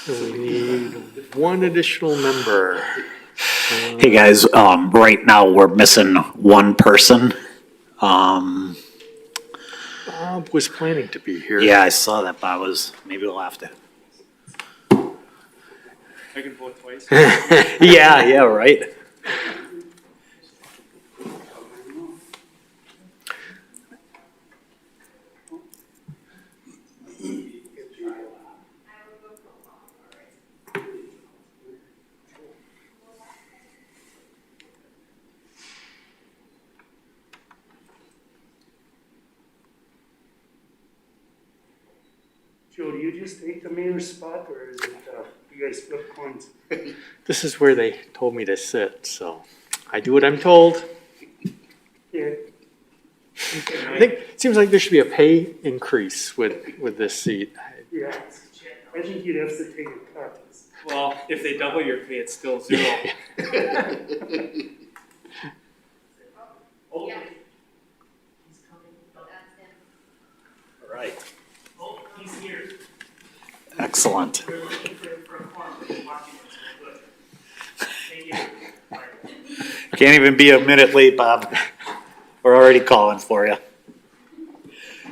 We need one additional member. Hey guys, right now we're missing one person. Bob was planning to be here. Yeah, I saw that Bob was, maybe we'll have to. I can vote twice. Yeah, right. Joe, do you just take the mayor's spot, or is it, you guys flip coins? This is where they told me to sit, so I do what I'm told. Yeah. I think it seems like there should be a pay increase with this seat. Yeah, I think you'd have to take a cut. Well, if they double your pay, it's still zero. All right. Oh, he's here. Excellent. We're looking for a form, but he's watching us real good. Thank you. All right. Can't even be a minute late, Bob. We're already calling for you.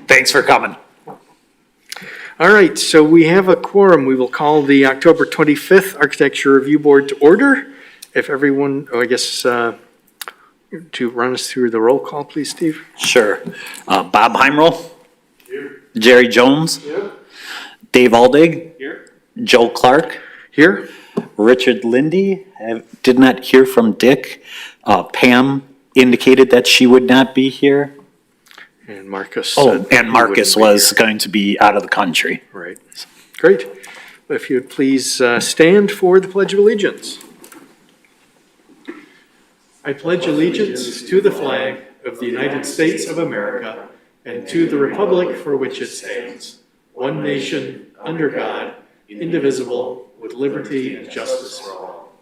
Thanks for coming. All right, so we have a quorum. We will call the October 25th Architecture Review Board to order. If everyone, to run us through the roll call, please, Steve. Sure. Bob Heimrel. Here. Jerry Jones. Yeah. Dave Aldig. Here. Joe Clark. Here? Richard Lindy. I did not hear from Dick. Pam indicated that she would not be here. And Marcus. Oh, said and he Marcus wouldn't be was going to be out of the country. here. Right. Great. If you would please stand for the Pledge of Allegiance. I pledge allegiance to the flag of the United States of America and to the republic for which it stands, one nation, under God, indivisible, with liberty and justice for all.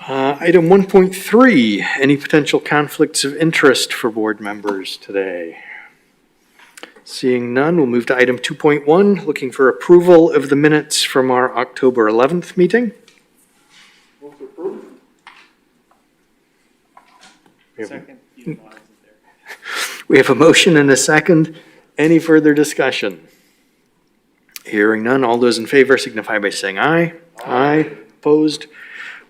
Item 1.3, any potential conflicts of interest for board members today? Seeing none, we'll move to item 2.1, looking for approval of the minutes from our October 11th meeting. Second. You know, I wasn't there. We have a motion and a second. Any further discussion? Hearing none, all those in favor signify by saying aye. Aye. Opposed?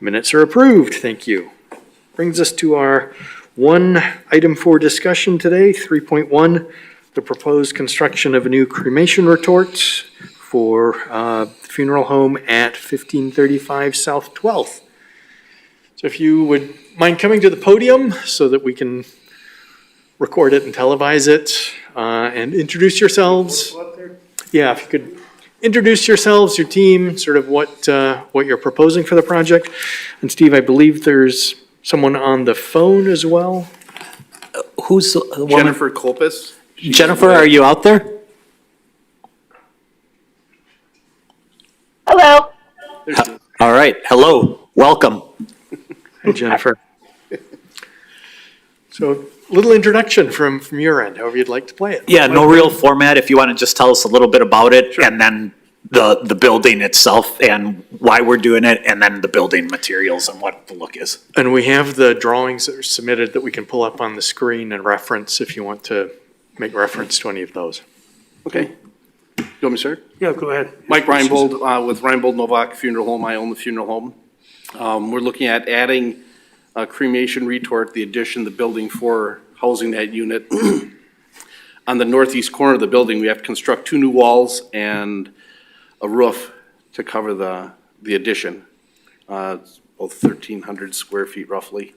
Minutes are approved. Thank you. Brings us to our one item for discussion today, 3.1, the proposed construction of a new cremation retort for the funeral home at 1535 South 12th. So if you would mind coming to the podium so that we can record it and televise it, and introduce yourselves. Go up there. Yeah, if you could introduce yourselves, your team, sort of what you're proposing for the project. And Steve, I believe there's someone on the phone as well. Who's the woman? Jennifer Kolpis. Jennifer, are you out there? Hello. All right. Hello. Welcome. Hi, Jennifer. So, little introduction from your end, however you'd like to play it. Yeah, no real format. If you want to just tell us a little bit about it, and then the building itself and why we're doing it, and then the building materials and what the look is. And we have the drawings that are submitted that we can pull up on the screen and reference if you want to make reference to any of those. Okay. You want me to start? Yeah, go ahead. Mike Reinbold with Reinbold Novak Funeral Home. I own the funeral home. We're looking at adding a cremation retort, the addition, the building for housing that unit. On the northeast corner of the building, we have to construct 2 new walls and a roof to cover the addition. It's about 1,300 square feet roughly.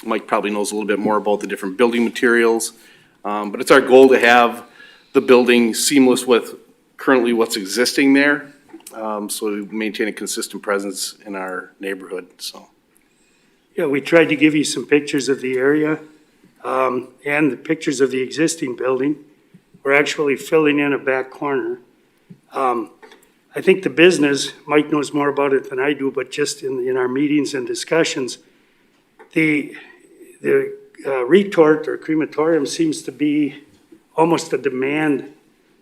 Mike probably knows a little bit more about the different building materials, but it's our goal to have the building seamless with currently what's existing there, so we maintain a consistent presence in our neighborhood, so. Yeah, we tried to give you some pictures of the area, and the pictures of the existing building. We're actually filling in a back corner. I think the business, Mike knows more about it than I do, but just in our meetings and discussions, the retort or crematorium seems to be almost a demand,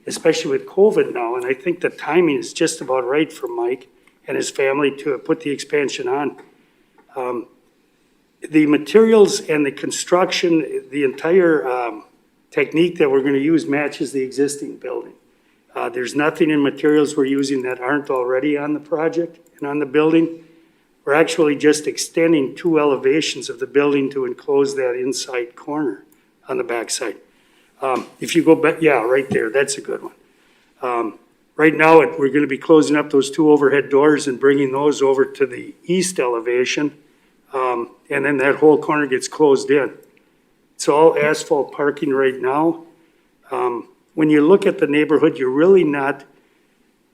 especially with COVID now, and I think the timing is just about right for Mike and his family to put the expansion on. The materials and the construction, the entire technique that we're gonna use matches the existing building. There's nothing in materials we're using that aren't already on the project and on the building. We're actually just extending 2 elevations of the building to enclose that inside corner on the backside. If you go back, yeah, right there, that's a good one. Right now, we're gonna be closing up those 2 overhead doors and bringing those over to the east elevation. And then that whole corner gets closed in. It's all asphalt parking right now. When you look at the neighborhood, you're really not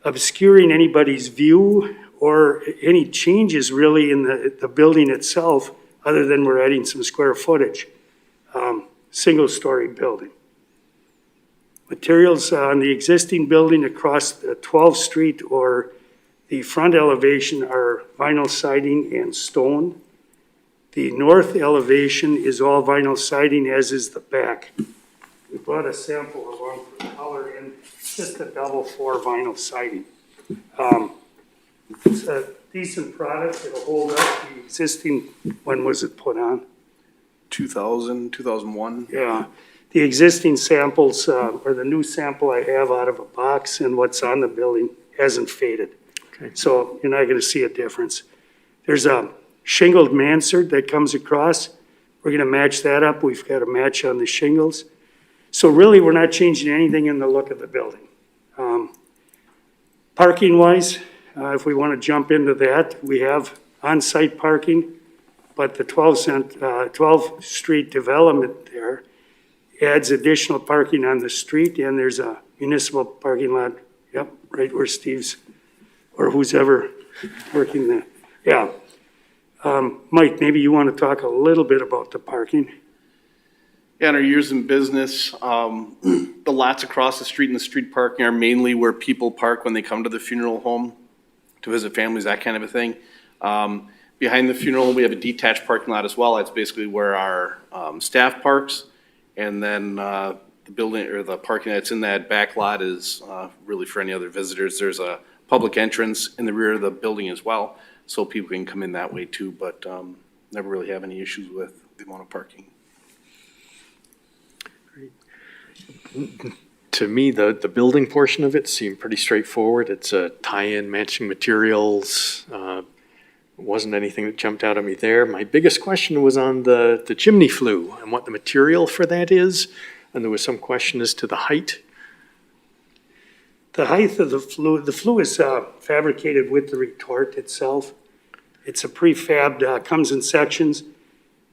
obscuring anybody's view or any changes really in the building itself, other than we're adding some square footage. Single-story building. Materials on the existing building across 12th Street or the front elevation are vinyl siding and stone. The north elevation is all vinyl siding, as is the back. We brought a sample along for color and it's just a double 4 vinyl siding. It's a decent product, it'll hold up. The existing, when was it put on? 2000, 2001. Yeah, the existing samples, or the new sample I have out of a box and what's on the building hasn't faded. Okay. So you're not gonna see a difference. There's a shingled mansard that comes across. We're gonna match that up. We've got a match on the shingles. So really, we're not changing anything in the look of the building. Parking wise, if we wanna jump into that, we have on-site parking, but the 12th Street development there adds additional parking on the street, and there's a municipal parking lot, yep, right where Steve's, or who's ever working there. Yeah. Mike, maybe you want to talk a little bit about the parking? Yeah, in our years in business, the lots across the street and the street parking are mainly where people park when they come to the funeral home to visit families, that kind of a thing. Behind the funeral home, we have a detached parking lot as well. That's basically where our staff parks. And then the building or the parking that's in that back lot is really for any other visitors. There's a public entrance in the rear of the building as well, so people can come in that way too, but never really have any issues with the amount of parking. To me, the building portion of it seemed pretty straightforward. It's a tie-in, matching materials. Wasn't anything that jumped out at me there. My biggest question was on the chimney flue and what the material for that is. And there was some question as to the height. The height of the flue is fabricated with the retort itself. It's a prefabbed, comes in sections.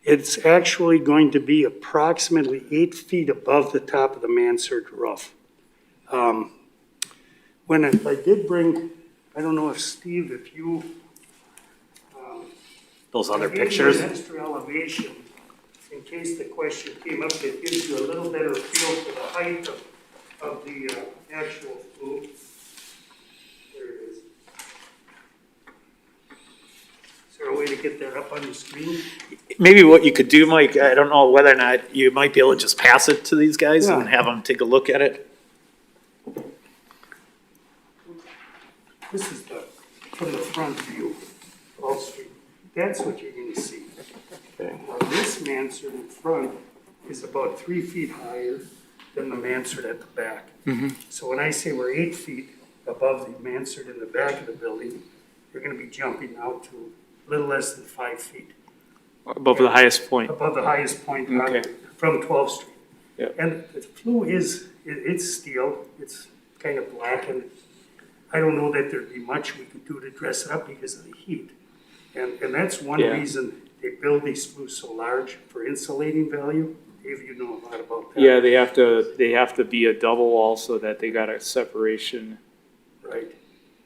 It's actually going to be approximately 8 feet above the top of the mansard roof. When I did bring, I don't know if Steve, if you. Those other I gave you pictures? an extra elevation, in case the question came up, that gives you a little better feel for the height of the actual flue. There it is. Is there a way to get that up on the screen? Maybe what you could do, Mike, I don't know whether or not you might be able to just pass it to these guys and Yeah. have them take a look at it. This is from the front view, Wall Street. That's what you're gonna see. Now, this mansard in front is about 3 feet higher than the mansard at the back. So when I say we're 8 feet above the mansard in the back of the building, you're gonna be jumping out to a little less than 5 feet Above the highest point. above the highest point Okay. from 12th Street. Yeah. And the flue it's steel, it's kind of blackened. I don't know that there'd be much we could do to dress it up because of the heat. And that's one Yeah. reason they build these flues so large for insulating value. Dave, you know a lot about that. Yeah, they have to be a double wall so that they got a separation, Right.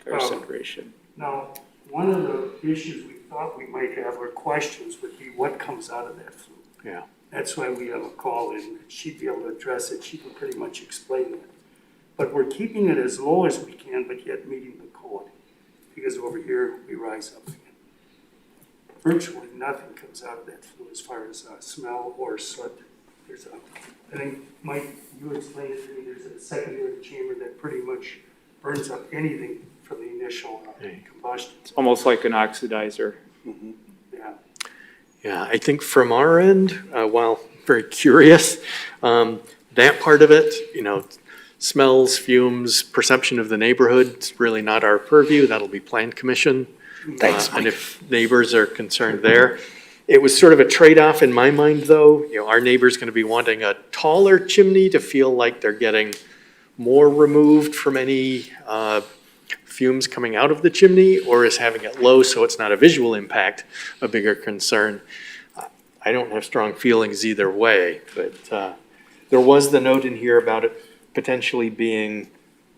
or separation. Now, one of the issues we thought we might have, or questions, would be what comes out of that flue. Yeah. That's why we have a call in. She'd be able to address it. She can pretty much explain that. But we're keeping it as low as we can, but yet meeting the code. Because over here, we rise up again. Virtually nothing comes out of that flue as far as smell or soot there's a, I think, Mike, you explained it to me, there's a secondary chamber that pretty much burns up anything from the initial combustion. It's almost like an oxidizer. Yeah. Yeah, I think from our end, while very curious, that part of it, smells, fumes, perception of the neighborhood, it's really not our purview. That'll be Plan Commission. Thanks, And if neighbors are concerned there. It was sort of a trade-off in my mind, though. Our neighbor's going to be wanting a taller chimney to feel like they're getting more removed from any fumes coming out of the chimney, or is having it low so it's not a visual impact a bigger concern. I don't have strong feelings either way, but there was the note in here about it potentially being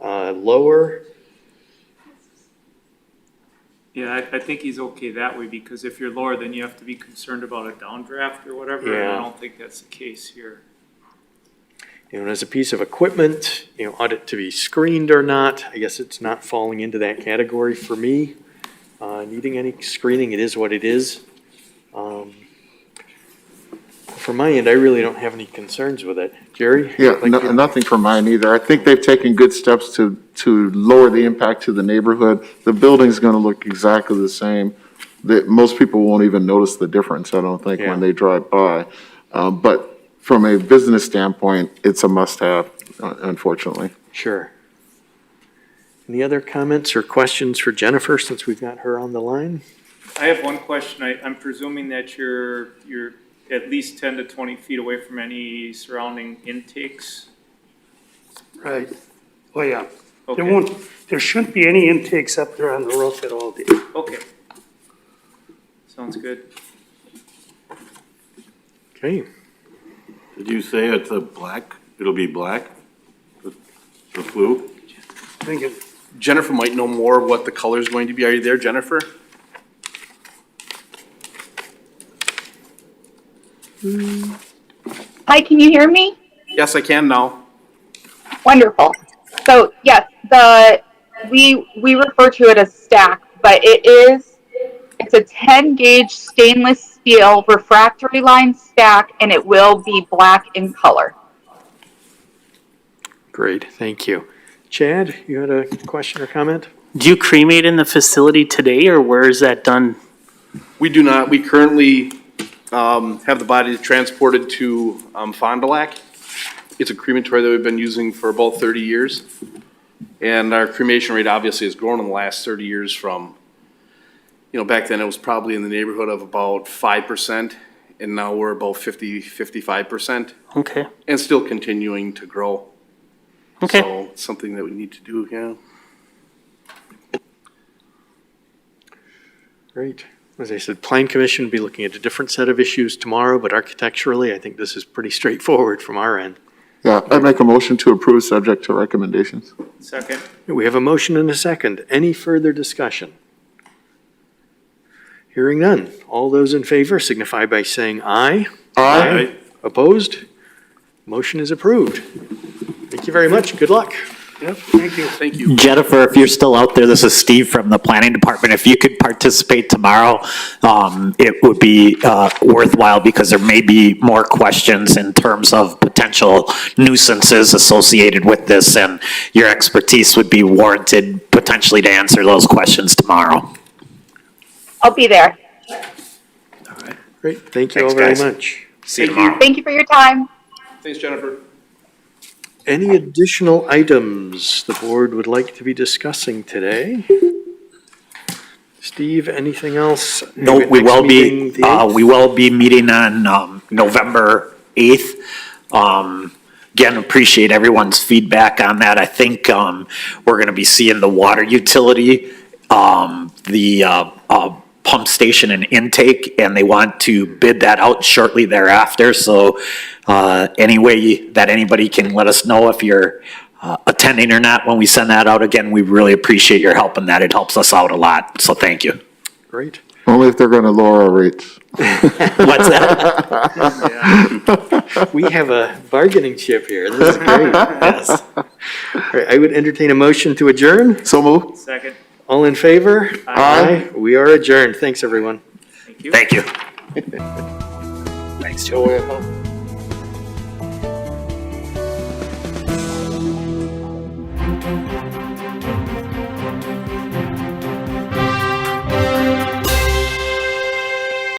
lower. Yeah, I think he's okay that way, because if you're lower, then you have to be concerned about a downdraft or whatever. And Yeah. I don't think that's the case here. And as a piece of equipment, ought it to be screened or not? I guess it's not falling into that category for me. Needing any screening, it is what it is. From my end, I really don't have any concerns with it. Jerry? Yeah, Like you- nothing from mine either. I think they've taken good steps to lower the impact to the neighborhood. The building's gonna look exactly the same. That most people won't even notice the difference, I don't think, Yeah. when they drive by. But from a business standpoint, it's a must-have, unfortunately. Sure. Any other comments or questions for Jennifer, since we've got her on the line? I have one question. I'm presuming that you're at least 10 to 20 feet away from any surrounding intakes? Right. Oh, yeah. Okay. There shouldn't be any intakes up there on the roof at all, Dave. Okay. Sounds good. Okay. Did you say it's a black, it'll be black? The flue? I think it, Jennifer might know more what the color is going to be. Are you there, Jennifer? Hi, can you hear me? Yes, I can now. Wonderful. So yes, we refer to it as stack, but it's a 10 gauge stainless steel refractory line stack, and it will be black in color. Great, thank you. Chad, you had a question or comment? Do you cremate in the facility today, or where is that done? We do not. We currently have the body transported to Fond du Lac. It's a crematory that we've been using for about 30 years. And our cremation rate obviously has grown in the last 30 years from, back then it was probably in the neighborhood of about 5%, and now we're about 55%, Okay, and still continuing to grow. okay. So it's something that we need to do, yeah. Great. As I said, Plan Commission will be looking at a different set of issues tomorrow, but architecturally, I think this is pretty straightforward from our end. Yeah, I'd make a motion to approve subject to recommendations. Second. We have a motion and a second. Any further discussion? Hearing none. All those in favor signify by saying aye. Aye. Opposed? Motion is approved. Thank you very much. Good luck. yep, thank you. Thank you. Jennifer, if you're still out there, this is Steve from the planning department. If you could participate tomorrow, it would be worthwhile, because there may be more questions in terms of potential nuisances associated with this, and your expertise would be warranted potentially to answer those questions tomorrow. I'll be there. Great. Thank you all Thanks, very guys. much. See you tomorrow. Thank you for your time. Thanks, Jennifer. Any additional items the board would like to be discussing today? Steve, anything else? No, Next we will meeting, be, the 8th? we will be meeting on November 8th. Again, appreciate everyone's feedback on that. I think we're going to be seeing the water utility, the pump station and intake, and they want to bid that out shortly thereafter. So any way that anybody can let us know if you're attending or not when we send that out, again, we really appreciate your help in that. It helps us out a lot, so thank you. Great. Only if they're gonna lower our rates. What's that? We have a bargaining chip here. This is great. Yes. All right, I would entertain a motion to adjourn. So move. Second. All in favor? Aye. We are adjourned. Thanks, everyone. Thank you. Thank you. Thanks, Joe.